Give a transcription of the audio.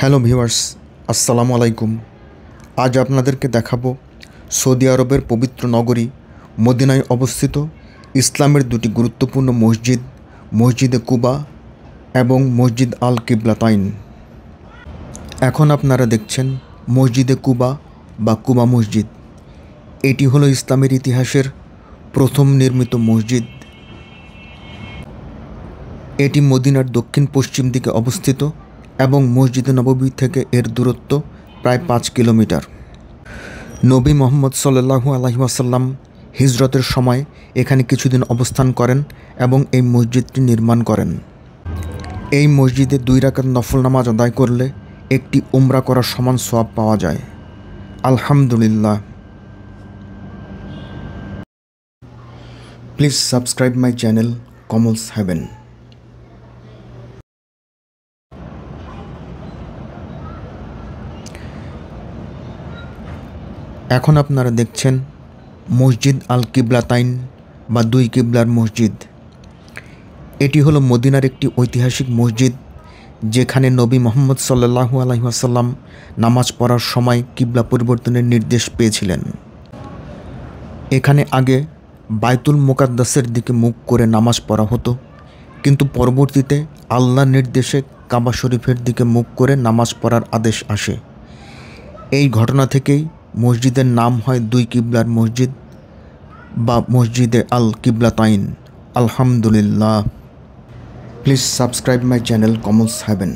Hello viewers, আসসালামু আলাইকুম। আজ আপনাদেরকে দেখাবো সৌদি আরবের পবিত্র নগরী মদিনায় অবস্থিত ইসলামের দুটি গুরুত্বপূর্ণ মসজিদ, মসজিদে কুবা এবং মসজিদ আল কিবলাতাইন। এখন আপনারা দেখছেন মসজিদে কুবা বা কুবা মসজিদ। এটি হলো ইসলামের ইতিহাসের প্রথম নির্মিত মসজিদ। এটি মদিনার দক্ষিণ পশ্চিম দিকে অবস্থিত এবং মসজিদে নববী থেকে এর দূরত্ব প্রায় 5 কিলোমিটার। নবী মুহাম্মদ সাল্লাল্লাহু আলাইহি ওয়াসাল্লাম হিজরতের সময় এখানে কিছুদিন অবস্থান করেন এবং এই মসজিদটি নির্মাণ করেন। এই মসজিদে 2 রাকাত নফল নামাজ আদায় করলে একটি উমরা করার সমান সওয়াব পাওয়া যায়। আলহামদুলিল্লাহ। Please subscribe my channel Kamal's Heaven. এখন আপনারা দেখছেন মসজিদ আল কিবলাতাইন বা 2 কিবলার মসজিদ। এটি হলো মদিনার একটি ঐতিহাসিক মসজিদ, যেখানে নবী মুহাম্মদ সাল্লাল্লাহু আলাইহি ওয়াসাল্লাম নামাজ পড়ার সময় কিবলা পরিবর্তনের নির্দেশ পেয়েছিলেন। এখানে আগে বাইতুল মুকাদ্দাসের দিকে মুখ করে নামাজ পড়া হতো, কিন্তু পরবর্তীতে আল্লাহর নির্দেশে কাবা শরীফের দিকে মুখ করে নামাজ পড়ার আদেশ আসে। এই ঘটনা থেকেই মসজিদের নাম হয় 2 কিবলার মসজিদ বা মসজিদে আল কিবলাতাইন। আলহামদুলিল্লাহ। Please subscribe my channel Kamal's haven.